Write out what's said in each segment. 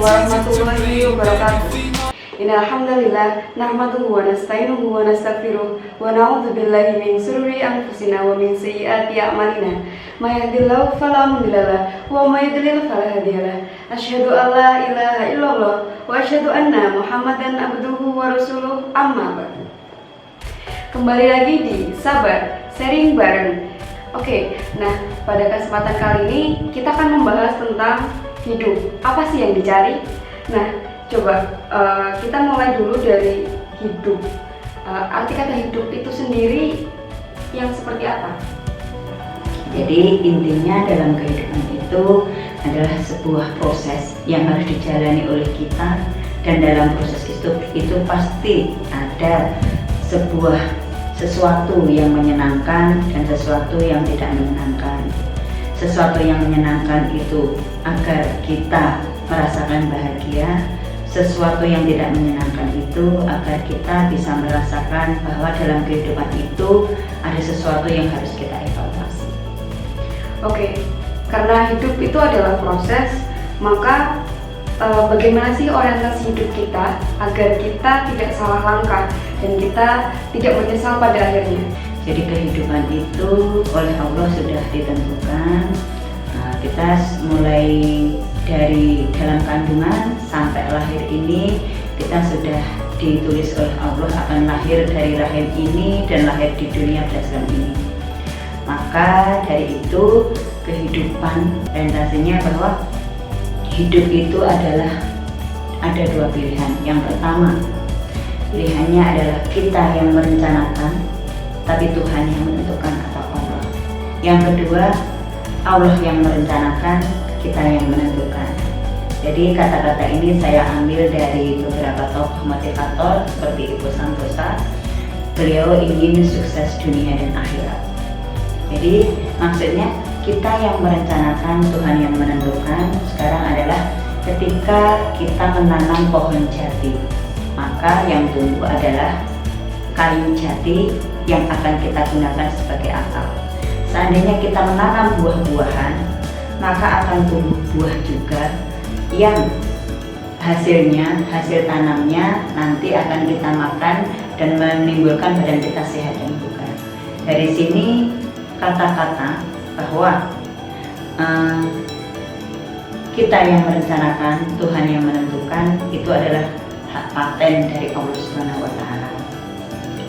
warahmatullahi wabarakatuh. Innal hamdalillah nahmaduhu wa nasta'inuhu wa nastaghfiruh wa na'udzu billahi min shururi anfusina wa min sayyiati a'malina. May yahdihillahu fala mudilla lahu wa may yudlil fala hadiya lahu. Asyhadu an la ilaha illallah wa asyhadu anna Muhammadan abduhu wa rasuluh. Amma ba'du. Kembali lagi di Sabar Sharing Bareng. Oke, nah pada kesempatan kali ini kita akan membahas tentang hidup. Apa sih yang dicari? Nah, coba kita mulai dulu dari hidup. Arti kata hidup itu sendiri yang seperti apa? Jadi intinya dalam kehidupan itu adalah sebuah proses yang harus dijalani oleh kita, dan dalam proses itu pasti ada sesuatu yang menyenangkan dan sesuatu yang tidak menyenangkan. Sesuatu yang menyenangkan itu agar kita merasakan bahagia, sesuatu yang tidak menyenangkan itu agar kita bisa merasakan bahwa dalam kehidupan itu ada sesuatu yang harus kita evaluasi. Oke, karena hidup itu adalah proses, maka bagaimana sih orientasi hidup kita agar kita tidak salah langkah dan kita tidak menyesal pada akhirnya? Jadi kehidupan itu oleh Allah sudah ditentukan. Kita mulai dari dalam kandungan sampai lahir ini, kita sudah ditulis oleh Allah akan lahir dari rahim ini dan lahir di dunia berdasarkan ini. Maka dari itu kehidupan orientasinya bahwa hidup itu adalah ada dua pilihan. Yang pertama, pilihannya adalah kita yang merencanakan, tapi Tuhan yang menentukan atau Allah. Yang kedua, Allah yang merencanakan, kita yang menentukan. Jadi kata-kata ini saya ambil dari beberapa tokoh motivator seperti Ibu Santosa. Beliau ingin sukses dunia dan akhirat. Jadi maksudnya kita yang merencanakan, Tuhan yang menentukan. Sekarang adalah ketika kita menanam pohon jati, maka yang tumbuh adalah kayu jati yang akan kita gunakan sebagai akar. Seandainya kita menanam buah-buahan, maka akan tumbuh buah juga yang hasil tanamnya nanti akan kita makan dan menimbulkan badan kita sehat dan bugar. Dari sini kata-kata bahwa kita yang merencanakan, Tuhan yang menentukan, itu adalah hak paten dari Allah Subhanahu wa Ta'ala.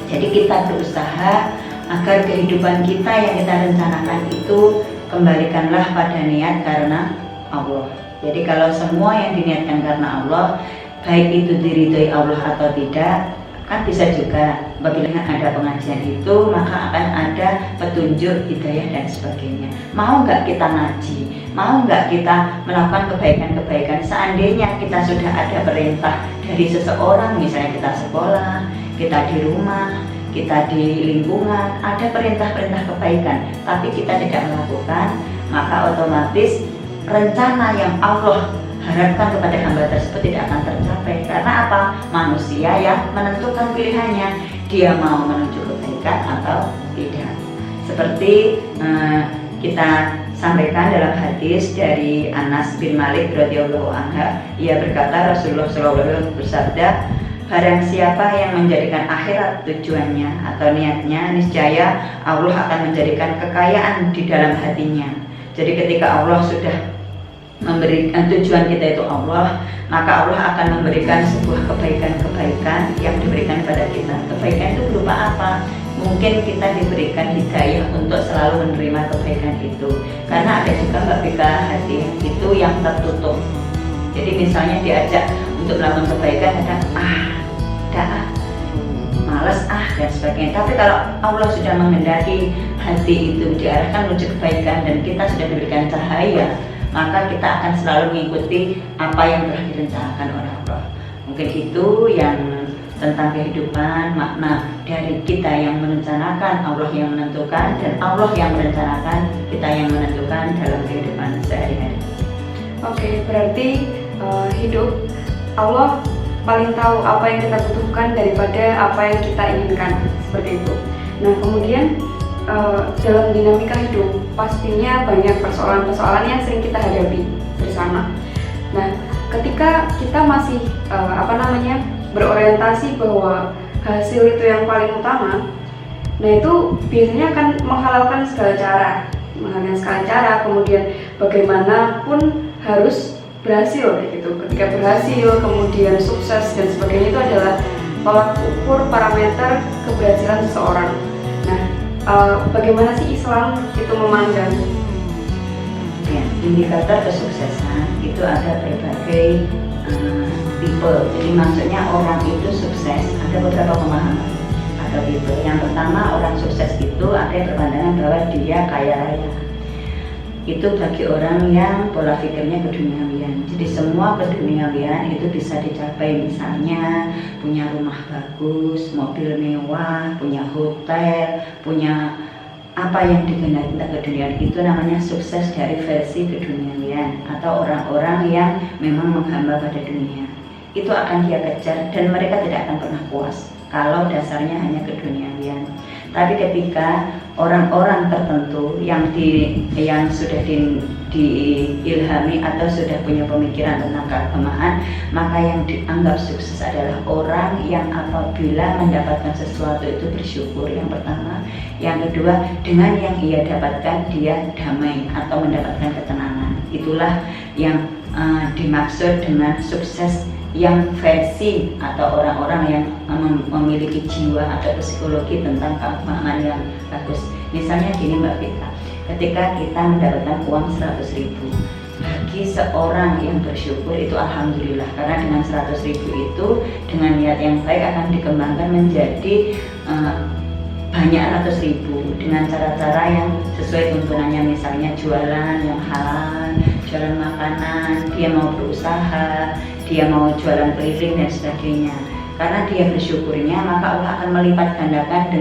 Jadi kita berusaha agar kehidupan kita yang kita rencanakan itu kembalikanlah pada niat karena Allah. Jadi kalau semua yang diniatkan karena Allah, baik itu diridhoi Allah atau tidak, kan bisa juga apabila ada pengajian itu maka akan ada petunjuk, hidayah dan sebagainya. Mau nggak kita ngaji, mau nggak kita melakukan kebaikan-kebaikan, seandainya kita sudah ada perintah dari seseorang, misalnya kita sekolah, kita di rumah, kita di lingkungan, ada perintah-perintah kebaikan, tapi kita tidak melakukan, maka otomatis rencana yang Allah harapkan kepada hamba tersebut tidak akan tercapai. Karena apa? Manusia yang menentukan pilihannya, dia mau menuju kebaikan atau tidak. Seperti kita sampaikan dalam hadis dari Anas bin Malik radhiyallahu anhu, ia berkata, Rasulullah SAW bersabda, barang siapa yang menjadikan akhirat tujuannya atau niatnya, niscaya Allah akan menjadikan kekayaan di dalam hatinya. Jadi ketika Allah sudah memberikan tujuan kita itu Allah, maka Allah akan memberikan sebuah kebaikan-kebaikan yang diberikan kepada kita. Kebaikan itu berupa apa? Mungkin kita diberikan hidayah untuk selalu menerima kebaikan itu. Karena ada juga Mbak Bika hati itu yang tertutup. Jadi misalnya diajak untuk melakukan kebaikan, ada males dan sebagainya. Tapi kalau Allah sudah menghendaki hati itu diarahkan menuju kebaikan dan kita sudah diberikan cahaya, maka kita akan selalu mengikuti apa yang telah direncanakan oleh Allah. Mungkin itu yang tentang kehidupan, makna dari kita yang merencanakan, Allah yang menentukan, dan Allah yang merencanakan, kita yang menentukan dalam kehidupan sehari-hari. Oke, berarti hidup Allah paling tahu apa yang kita butuhkan daripada apa yang kita inginkan, seperti itu. Nah, kemudian dalam dinamika hidup pastinya banyak persoalan-persoalan yang sering kita hadapi bersama. Nah, ketika kita masih berorientasi bahwa hasil itu yang paling utama, nah itu biasanya akan menghalalkan segala cara, kemudian bagaimanapun harus berhasil kayak gitu. Ketika berhasil, kemudian sukses dan sebagainya, itu adalah tolak ukur parameter keberhasilan seseorang. Nah, bagaimana sih Islam itu memandang? Ya, indikator kesuksesan itu ada berbagai tipe. Jadi maksudnya orang itu sukses ada beberapa pemahaman atau tipe. Yang pertama, orang sukses itu ada yang berpandangan bahwa dia kaya raya. Itu bagi orang yang pola pikirnya keduniawian. Jadi semua keduniawian itu bisa dicapai, misalnya punya rumah bagus, mobil mewah, punya hotel, punya apa yang dikehendaki tentang keduniaan, itu namanya sukses dari versi keduniawian atau orang-orang yang memang menghamba pada dunia. Itu akan dia kejar dan mereka tidak akan pernah puas kalau dasarnya hanya keduniawian. Tapi ketika orang-orang tertentu yang sudah diilhami atau sudah punya pemikiran tentang keagamaan, maka yang dianggap sukses adalah orang yang apabila mendapatkan sesuatu itu bersyukur, yang pertama. Yang kedua, dengan yang ia dapatkan dia damai atau mendapatkan ketenangan. Itulah yang dimaksud dengan sukses yang versi atau orang-orang yang memiliki jiwa atau psikologi tentang keagamaan yang bagus. Misalnya gini Mbak Vita, ketika kita mendapatkan uang 100.000, bagi seorang yang bersyukur itu alhamdulillah, karena dengan 100.000 itu dengan niat yang baik akan dikembangkan menjadi banyak ratus ribu dengan cara-cara yang sesuai tuntunannya, misalnya jualan yang halal, jualan makanan, dia mau berusaha, dia mau jualan keliling dan sebagainya. Karena dia bersyukurnya, maka Allah akan melipat gandakan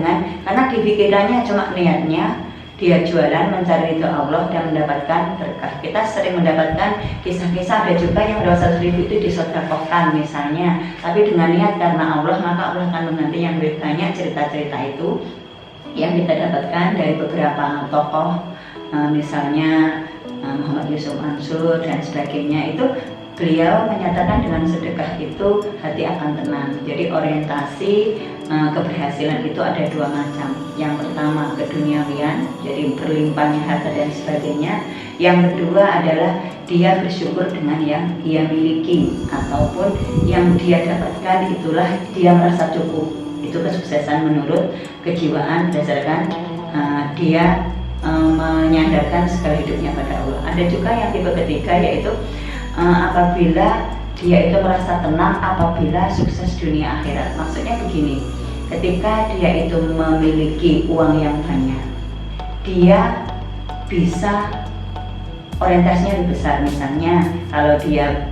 karena di pikirannya cuma niatnya dia jualan mencari ridho Allah dan mendapatkan berkah. Kita sering mendapatkan kisah-kisah, ada juga yang mendapat 100.000 itu disedekahkan misalnya, tapi dengan niat karena Allah, maka Allah akan mengganti yang lebih banyak. Cerita-cerita itu yang kita dapatkan dari beberapa tokoh, misalnya Muhammad Yusuf Mansur dan sebagainya, itu beliau menyatakan dengan sedekah itu hati akan tenang. Jadi orientasi keberhasilan itu ada dua macam. Yang pertama keduniawian, jadi berlimpahnya harta dan sebagainya. Yang kedua adalah dia bersyukur dengan yang ia miliki ataupun yang dia dapatkan, itulah dia merasa cukup. Itu kesuksesan menurut kejiwaan berdasarkan dia menyandarkan segala hidupnya pada Allah. Ada juga yang tipe ketiga, yaitu apabila dia itu merasa tenang apabila sukses dunia akhirat. Maksudnya begini, ketika dia itu memiliki uang yang banyak, dia bisa orientasinya lebih besar. Misalnya kalau dia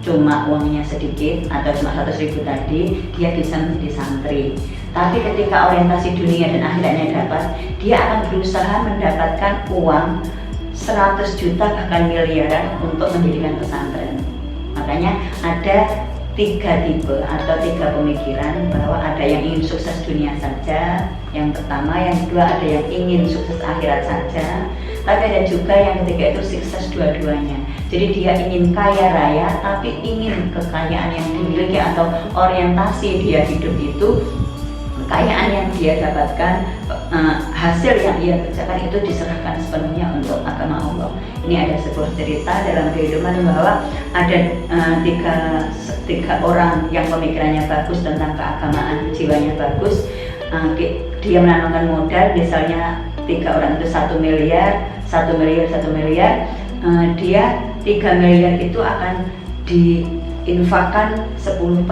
cuma uangnya sedikit atau cuma 100.000 tadi, dia bisa menjadi santri. Tapi ketika orientasi dunia dan akhiratnya dapat, dia akan berusaha mendapatkan uang 100 juta bahkan miliaran untuk mendirikan pesantren. Makanya ada 3 tipe atau 3 pemikiran, bahwa ada yang ingin sukses dunia saja, yang pertama, yang kedua ada yang ingin sukses akhirat saja, tapi ada juga yang ketiga itu sukses dua-duanya. Jadi dia ingin kaya raya tapi ingin kekayaan yang dimiliki atau orientasi dia hidup itu kekayaan yang dia dapatkan, hasil yang ia kerjakan itu diserahkan sepenuhnya untuk agama Allah. Ini ada sebuah cerita dalam kehidupan bahwa ada tiga orang yang pemikirannya bagus tentang keagamaan, jiwanya bagus. Dia menanamkan modal, misalnya 3 orang itu 1 miliar, dia 3 miliar itu akan diinfakkan 10%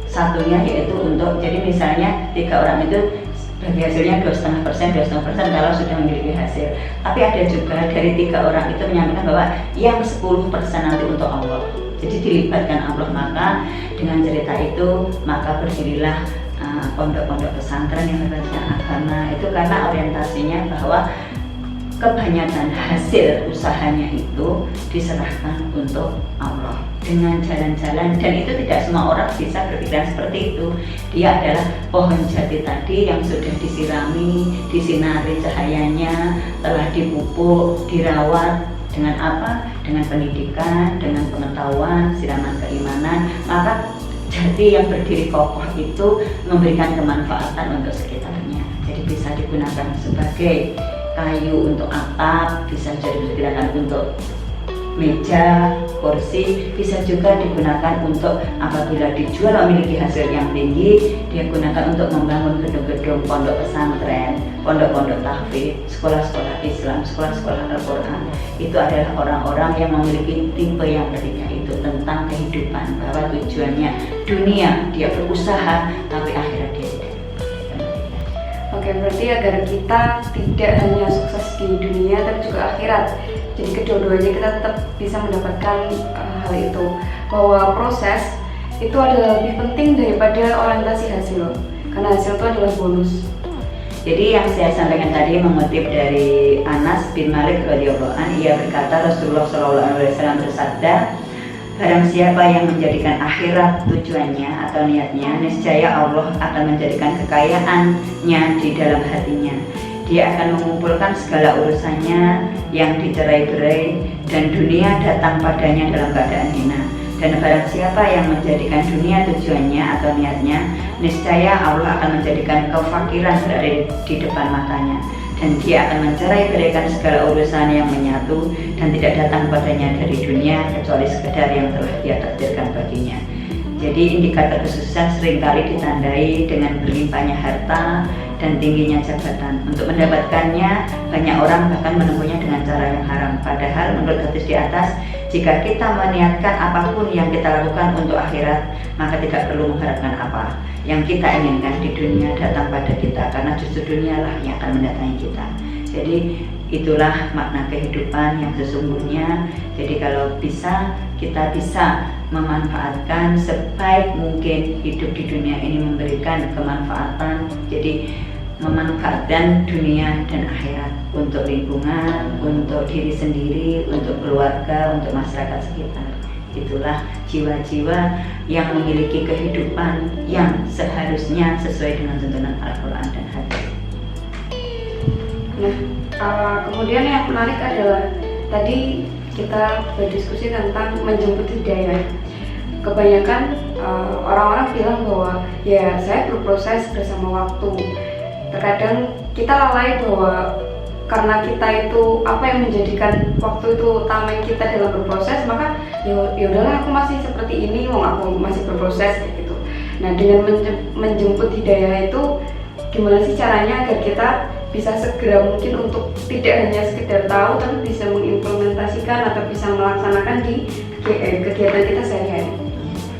satunya, yaitu untuk, jadi misalnya 3 orang itu bagi hasilnya 2,5% kalau sudah memiliki hasil. Tapi ada juga dari 3 orang itu menyampaikan bahwa yang 10% nanti untuk Allah, jadi dilibatkan Allah. Maka dengan cerita itu maka berdirilah pondok-pondok pesantren yang berbasis agama itu, karena orientasinya bahwa kebanyakan hasil usahanya itu diserahkan untuk Allah dengan jalan-jalan, dan itu tidak semua orang bisa berpikiran seperti itu. Dia adalah pohon jati tadi yang sudah disirami, disinari cahayanya, telah dipupuk, dirawat Dengan apa? Dengan pendidikan, dengan pengetahuan, siraman keimanan, maka jati yang berdiri kokoh itu memberikan kemanfaatan untuk sekitarnya. Jadi bisa digunakan sebagai kayu untuk atap, bisa jadi digunakan untuk meja, kursi, bisa juga digunakan untuk apabila dijual memiliki hasil yang tinggi, dia gunakan untuk membangun gedung-gedung pondok pesantren, pondok-pondok tahfidz, sekolah-sekolah Islam, sekolah-sekolah Al-Quran. Itu adalah orang-orang yang memiliki tipe yang ketiga itu, tentang kehidupan, bahwa tujuannya dunia dia berusaha tapi akhirat dia tidak. Oke, berarti agar kita tidak hanya sukses di dunia tapi juga akhirat. Jadi kedua-duanya kita tetap bisa mendapatkan hal itu, bahwa proses itu adalah lebih penting daripada orientasi hasil, karena hasil itu adalah bonus. Jadi yang saya sampaikan tadi mengutip dari Anas bin Malik radhiyallahu anhu, ia berkata Rasulullah SAW bersabda, barang siapa yang menjadikan akhirat tujuannya atau niatnya, niscaya Allah akan menjadikan kekayaannya di dalam hatinya. Dia akan mengumpulkan segala urusannya yang dicerai-berai dan dunia datang padanya dalam keadaan hina. Dan barang siapa yang menjadikan dunia tujuannya atau niatnya, niscaya Allah akan menjadikan kefakiran berada di depan matanya. Dan dia akan mencerai-beraikan segala urusan yang menyatu dan tidak datang padanya dari dunia kecuali sekedar yang telah dia takdirkan baginya. Jadi indikator kesuksesan seringkali ditandai dengan berlimpahnya harta dan tingginya jabatan. Untuk mendapatkannya, banyak orang bahkan menempuhnya dengan cara yang haram. Padahal menurut hadis di atas, jika kita meniatkan apapun yang kita lakukan untuk akhirat, maka tidak perlu mengharapkan apa. Yang kita inginkan di dunia datang pada kita, karena justru dunialah yang akan mendatangi kita. Jadi itulah makna kehidupan yang sesungguhnya. Jadi kalau bisa, kita bisa memanfaatkan sebaik mungkin hidup di dunia ini, memberikan kemanfaatan. Jadi memanfaatkan dunia dan akhirat untuk lingkungan, untuk diri sendiri, untuk keluarga, untuk masyarakat sekitar. Itulah jiwa-jiwa yang memiliki kehidupan yang seharusnya sesuai dengan tuntunan Al-Quran dan hadis. Nah, kemudian yang menarik adalah tadi kita berdiskusi tentang menjemput hidayah. Kebanyakan orang-orang bilang bahwa ya saya berproses bersama waktu. Terkadang kita lalai bahwa karena kita itu apa yang menjadikan waktu itu tameng kita dalam berproses, maka ya udahlah aku masih seperti ini, aku masih berproses gitu. Nah, dengan menjemput hidayah itu gimana sih caranya agar kita bisa segera mungkin untuk tidak hanya sekedar tahu tapi bisa mengimplementasikan atau bisa melaksanakan di kegiatan kita sehari-hari.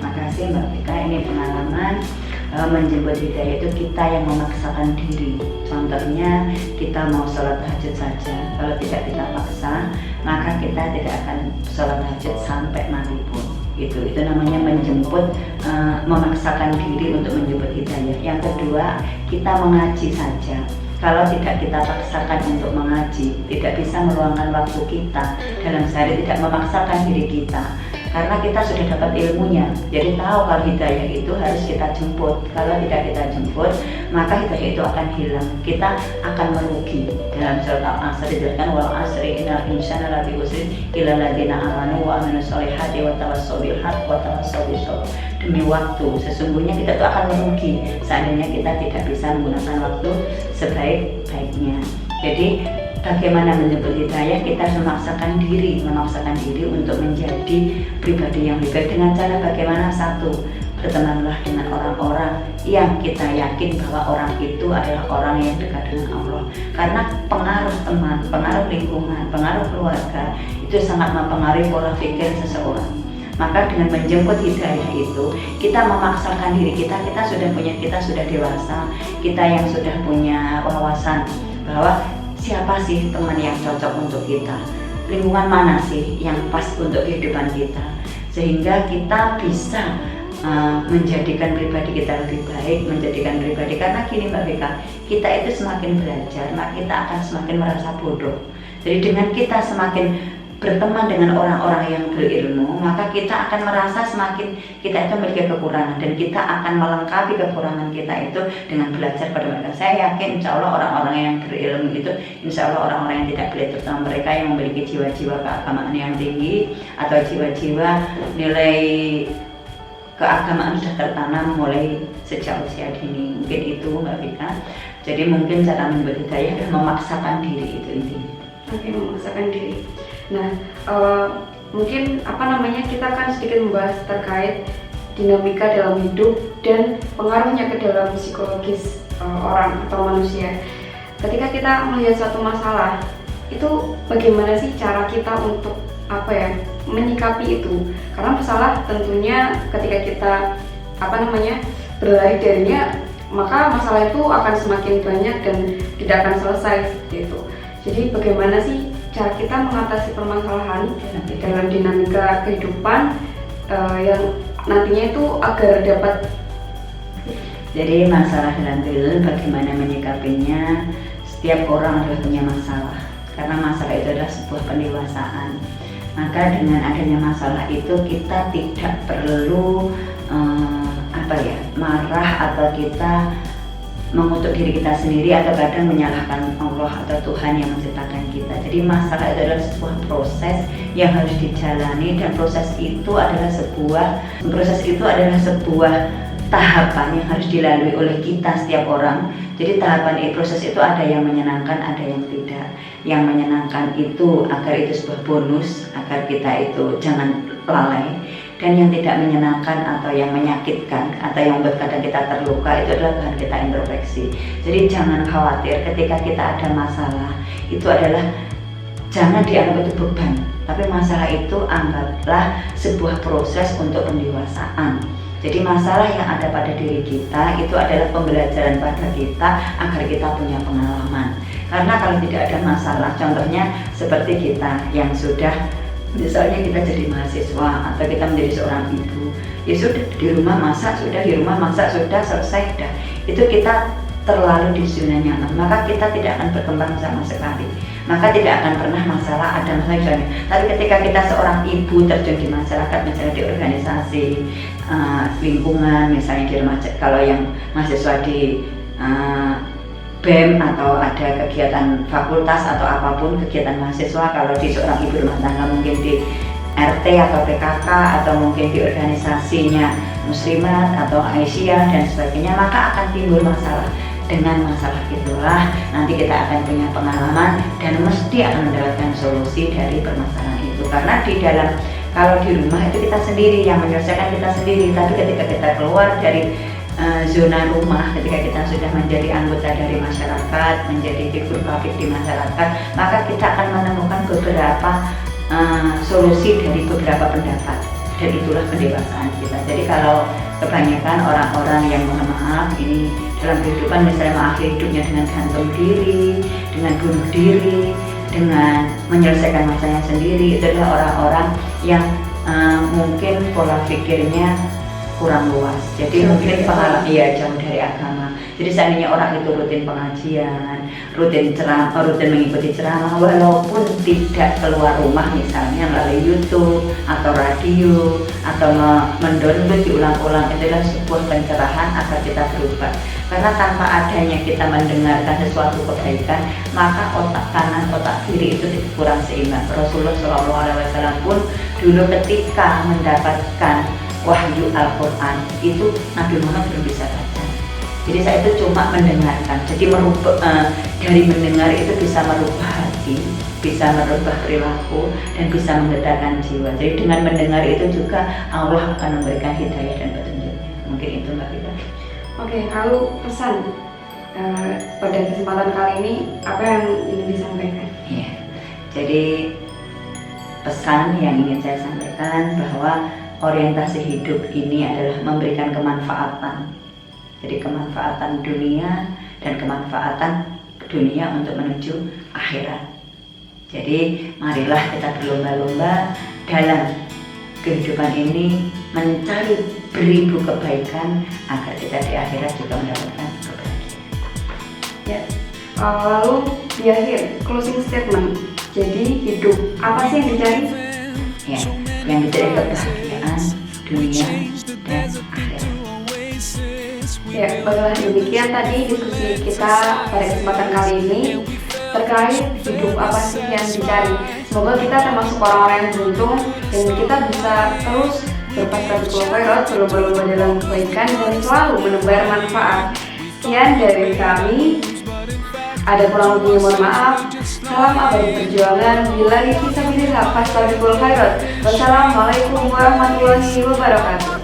Makasih Mbak Vika, ini pengalaman menjemput hidayah itu kita yang memaksakan diri. Contohnya kita mau sholat tahajud saja, kalau tidak kita paksa maka kita tidak akan sholat tahajud sampai mati pun. Itu namanya menjemput, memaksakan diri untuk menjemput hidayah. Yang kedua, kita mengaji saja. Kalau tidak kita paksakan untuk mengaji, tidak bisa meluangkan waktu kita dalam sehari, tidak memaksakan diri kita, karena kita sudah dapat ilmunya. Jadi tahu kalau hidayah itu harus kita jemput. Kalau tidak kita jemput, maka hidayah itu akan hilang. Kita akan merugi. Dalam surat Al-Asr disebutkan wal asri innal insana lafi khusr illa alladziina aamanu wa amilus sholihati wa tawassaw bil haqq wa tawassaw bis sabr. Demi waktu, sesungguhnya kita itu akan merugi seandainya kita tidak bisa menggunakan waktu sebaik-baiknya. Jadi bagaimana menjemput hidayah? Kita harus memaksakan diri untuk menjadi pribadi yang lebih baik dengan cara bagaimana? Satu, bertemanlah dengan orang-orang yang kita yakin bahwa orang itu adalah orang yang dekat dengan Allah. Karena pengaruh teman, pengaruh lingkungan, pengaruh keluarga itu sangat mempengaruhi pola pikir seseorang. Maka dengan menjemput hidayah itu kita memaksakan diri kita sudah dewasa, kita yang sudah punya wawasan bahwa siapa sih teman yang cocok untuk kita, lingkungan mana sih yang pas untuk kehidupan kita, sehingga kita bisa menjadikan pribadi kita lebih baik, karena gini Mbak Vika, kita itu semakin belajar maka kita akan semakin merasa bodoh. Jadi dengan kita semakin berteman dengan orang-orang yang berilmu, maka kita akan merasa semakin kita itu memiliki kekurangan, dan kita akan melengkapi kekurangan kita itu dengan belajar pada mereka. Saya yakin insya Allah orang-orang yang berilmu itu, insya Allah orang-orang yang tidak belajar, terutama mereka yang memiliki jiwa-jiwa keagamaan yang tinggi atau jiwa-jiwa nilai keagamaan sudah tertanam mulai sejak usia dini. Mungkin itu Mbak Vika. Jadi mungkin cara menyebut hidayah adalah memaksakan diri, itu intinya. Oke, memaksakan diri. Nah, mungkin kita akan sedikit membahas terkait dinamika dalam hidup dan pengaruhnya ke dalam psikologis orang atau manusia. Ketika kita melihat suatu masalah, itu bagaimana sih cara kita untuk menyikapi itu? Karena masalah tentunya ketika kita berlari darinya, maka masalah itu akan semakin banyak dan tidak akan selesai seperti itu. Jadi bagaimana sih cara kita mengatasi permasalahan dalam dinamika kehidupan yang nantinya itu agar dapat. Jadi masalah dalam kehidupan bagaimana menyikapinya, setiap orang adalah punya masalah, karena masalah itu adalah sebuah pendewasaan. Maka dengan adanya masalah itu kita tidak perlu marah atau kita mengutuk diri kita sendiri atau kadang menyalahkan Allah atau Tuhan yang menciptakan kita. Jadi masalah itu adalah sebuah proses yang harus dijalani, dan proses itu adalah sebuah tahapan yang harus dilalui oleh kita setiap orang. Jadi proses itu ada yang menyenangkan, ada yang tidak. Yang menyenangkan itu agar itu sebuah bonus, agar kita itu jangan lalai. Dan yang tidak menyenangkan atau yang menyakitkan atau yang membuat kadang kita terluka, itu adalah bahan kita introspeksi. Jadi jangan khawatir ketika kita ada masalah, itu adalah jangan dianggap itu beban, tapi masalah itu anggaplah sebuah proses untuk pendewasaan. Jadi masalah yang ada pada diri kita itu adalah pembelajaran pada kita agar kita punya pengalaman. Karena kalau tidak ada masalah, contohnya seperti kita yang sudah, misalnya kita jadi mahasiswa atau kita menjadi seorang ibu, ya sudah di rumah masak sudah selesai, dah itu kita terlalu di zona nyaman, maka kita tidak akan berkembang sama sekali, maka tidak akan pernah ada masalah misalnya. Tapi ketika kita seorang ibu terjun di masyarakat, misalnya di organisasi lingkungan, misalnya di rumah, kalau yang mahasiswa di BEM atau ada kegiatan fakultas atau apapun kegiatan mahasiswa, kalau di seorang ibu rumah tangga mungkin di RT atau PKK atau mungkin di organisasinya Muslimat atau Aisyah dan sebagainya, maka akan timbul masalah. Dengan masalah itulah nanti kita akan punya pengalaman dan mesti akan mendapatkan solusi dari permasalahan itu. Karena kalau di rumah itu kita sendiri yang menyelesaikan kita sendiri, tapi ketika kita keluar dari zona rumah, ketika kita sudah menjadi anggota dari masyarakat, menjadi figur publik di masyarakat, maka kita akan menemukan beberapa solusi dari beberapa pendapat, dan itulah pendewasaan kita. Jadi kalau kebanyakan orang-orang yang mohon maaf ini dalam kehidupan misalnya mengakhiri hidupnya dengan gantung diri, dengan bunuh diri, dengan menyelesaikan masanya sendiri, itu adalah orang-orang yang mungkin pola pikirnya kurang luas. Jadi mungkin jauh dari agama. Jadi seandainya orang itu rutin pengajian, rutin mengikuti ceramah, walaupun tidak keluar rumah misalnya melalui YouTube atau radio atau mendownload diulang-ulang, itu adalah sebuah pencerahan agar kita berubah. Karena tanpa adanya kita mendengarkan sesuatu kebaikan, maka otak kanan, otak kiri itu kurang seimbang. Rasulullah SAW pun dulu ketika mendapatkan wahyu Al-Quran itu Nabi Muhammad belum bisa baca. Jadi saya itu cuma mendengarkan. Jadi dari mendengar itu bisa merubah hati, bisa merubah perilaku, dan bisa menggetarkan jiwa. Jadi dengan mendengar itu juga Allah akan memberikan hidayah dan petunjuknya. Mungkin itu Mbak Rita. Oke, lalu pesan pada kesempatan kali ini apa yang ingin disampaikan? Iya. Jadi pesan yang ingin saya sampaikan bahwa orientasi hidup ini adalah memberikan kemanfaatan. Jadi kemanfaatan dunia dan kemanfaatan dunia untuk menuju akhirat. Jadi marilah kita berlomba-lomba dalam kehidupan ini mencari beribu kebaikan agar kita di akhirat juga mendapatkan kebahagiaan. Ya. Lalu di akhir closing statement Jadi hidup apa sih yang dicari? Ya, yang dicari kebahagiaan dunia dan akhirat. Ya, baiklah demikian tadi diskusi kita pada kesempatan kali ini terkait hidup apa sih yang dicari. Semoga kita termasuk orang-orang yang beruntung dan kita bisa terus berpatroli khairat, berlomba-lomba dalam kebaikan dan selalu menebar manfaat. Sekian dari kami. Ada kurang lebihnya mohon maaf. Salam abadi perjuangan. Billahi fisabilillah. Fastabiqul khairat. Wassalamualaikum warahmatullahi wabarakatuh.